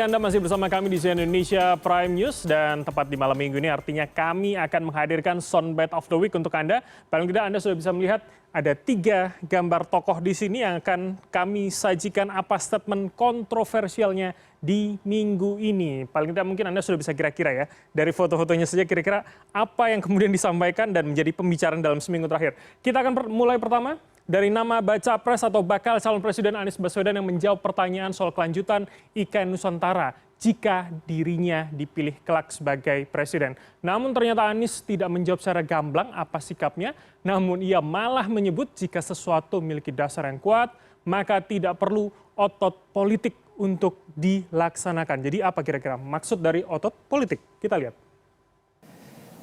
Anda masih bersama kami di CNN Indonesia Prime News dan tepat di malam minggu ini artinya kami akan menghadirkan Soundbite of the Week untuk Anda. Paling tidak Anda sudah bisa melihat ada 3 gambar tokoh di sini yang akan kami sajikan apa statement kontroversialnya di minggu ini. Paling tidak mungkin Anda sudah bisa kira-kira ya dari foto-fotonya saja kira-kira apa yang kemudian disampaikan dan menjadi pembicaraan dalam seminggu terakhir. Kita akan mulai pertama dari nama baca pres atau bakal calon presiden Anies Baswedan yang menjawab pertanyaan soal kelanjutan IKN Nusantara jika dirinya dipilih kelak sebagai presiden. Namun ternyata Anies tidak menjawab secara gamblang apa sikapnya, namun ia malah menyebut jika sesuatu memiliki dasar yang kuat, maka tidak perlu otot politik untuk dilaksanakan. Jadi apa kira-kira maksud dari otot politik? Kita lihat.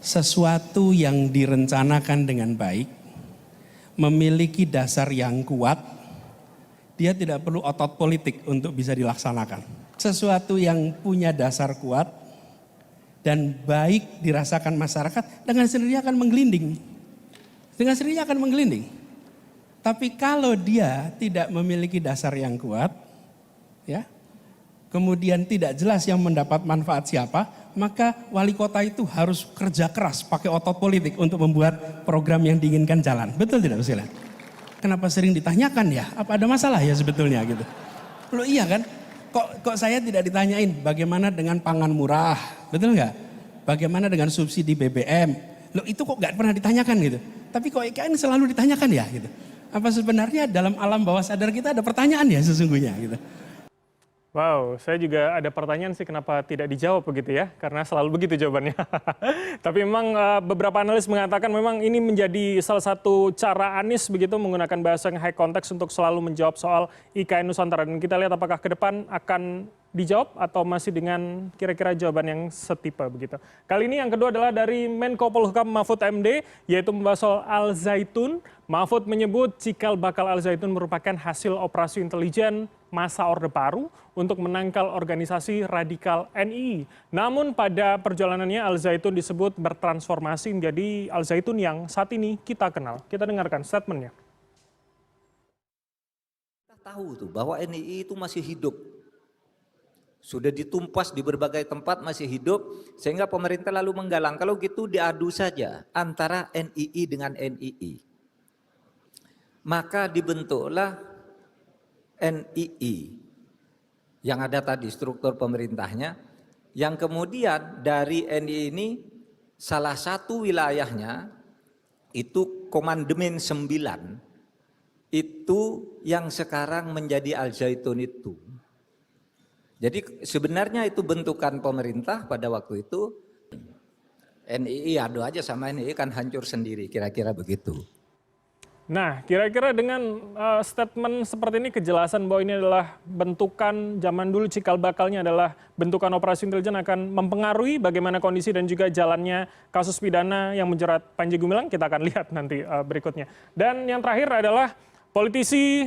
Sesuatu yang direncanakan dengan baik, memiliki dasar yang kuat, dia tidak perlu otot politik untuk bisa dilaksanakan. Sesuatu yang punya dasar kuat dan baik dirasakan masyarakat dengan sendirinya akan menggelinding. Dengan sendirinya akan menggelinding. Tapi kalau dia tidak memiliki dasar yang kuat, ya, kemudian tidak jelas yang mendapat manfaat siapa, maka wali kota itu harus kerja keras pakai otot politik untuk membuat program yang diinginkan jalan. Betul tidak Ustaz? Kenapa sering ditanyakan ya? Apa ada masalah ya sebetulnya gitu? Loh iya kan? Kok saya tidak ditanyain bagaimana dengan pangan murah? Betul nggak? Bagaimana dengan subsidi BBM? Loh itu kok nggak pernah ditanyakan gitu? Tapi kok IKN selalu ditanyakan ya gitu? Apa sebenarnya dalam alam bawah sadar kita ada pertanyaan ya sesungguhnya gitu? Wow, saya juga ada pertanyaan sih kenapa tidak dijawab begitu ya, karena selalu begitu jawabannya. Tapi memang beberapa analis mengatakan memang ini menjadi salah satu cara Anies begitu menggunakan bahasa yang high context untuk selalu menjawab soal IKN Nusantara. Dan kita lihat apakah ke depan akan dijawab atau masih dengan kira-kira jawaban yang setipe begitu. Kali ini yang kedua adalah dari Menko Polhukam Mahfud MD, yaitu membahas soal Al Zaitun. Mahfud menyebut cikal bakal Al Zaitun merupakan hasil operasi intelijen masa Orde Baru untuk menangkal organisasi radikal NII. Namun pada perjalanannya Al Zaitun disebut bertransformasi menjadi Al Zaitun yang saat ini kita kenal. Kita dengarkan statementnya. Kita tahu tuh bahwa NII itu masih hidup. Sudah ditumpas di berbagai tempat masih hidup, sehingga pemerintah lalu menggalang. Kalau gitu diadu saja antara NII dengan NII. Maka dibentuklah NII yang ada tadi struktur pemerintahnya, yang kemudian dari NII ini salah satu wilayahnya itu Komandemen 9 itu yang sekarang menjadi Al Zaitun itu. Jadi sebenarnya itu bentukan pemerintah pada waktu itu. NII adu aja sama NII kan hancur sendiri, kira-kira begitu. Nah, kira-kira dengan statement seperti ini kejelasan bahwa ini adalah bentukan zaman dulu cikal bakalnya adalah bentukan operasi intelijen akan mempengaruhi bagaimana kondisi dan juga jalannya kasus pidana yang menjerat Panji Gumilang. Kita akan lihat nanti berikutnya. Dan yang terakhir adalah politisi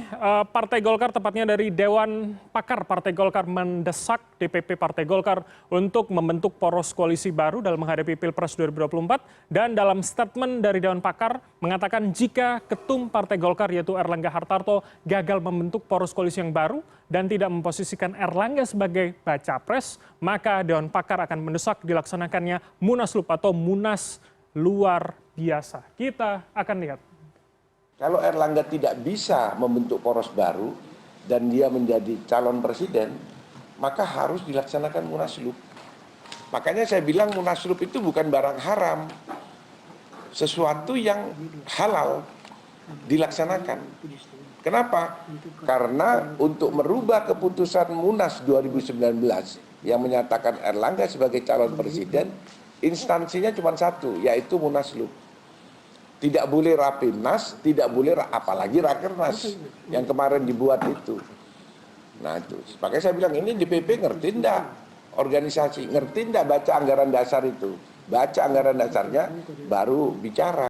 Partai Golkar, tepatnya dari Dewan Pakar Partai Golkar, mendesak DPP Partai Golkar untuk membentuk poros koalisi baru dalam menghadapi Pilpres 2024. Dan dalam statement dari Dewan Pakar mengatakan jika ketum Partai Golkar yaitu Erlangga Hartarto gagal membentuk poros koalisi yang baru dan tidak memposisikan Erlangga sebagai baca pres, maka Dewan Pakar akan mendesak dilaksanakannya Munaslup atau Munas luar biasa. Kita akan lihat. Kalau Erlangga tidak bisa membentuk poros baru dan dia menjadi calon presiden, maka harus dilaksanakan Munaslup. Makanya saya bilang Munaslup itu bukan barang haram, sesuatu yang halal dilaksanakan. Kenapa? Karena untuk merubah keputusan Munas 2019 yang menyatakan Erlangga sebagai calon presiden, instansinya cuma satu, yaitu Munaslup. Tidak boleh Rapimnas, tidak boleh apalagi Rakernas yang kemarin dibuat itu. Nah itu, makanya saya bilang ini DPP ngerti enggak organisasi, ngerti enggak baca anggaran dasar itu. Baca anggaran dasarnya baru bicara.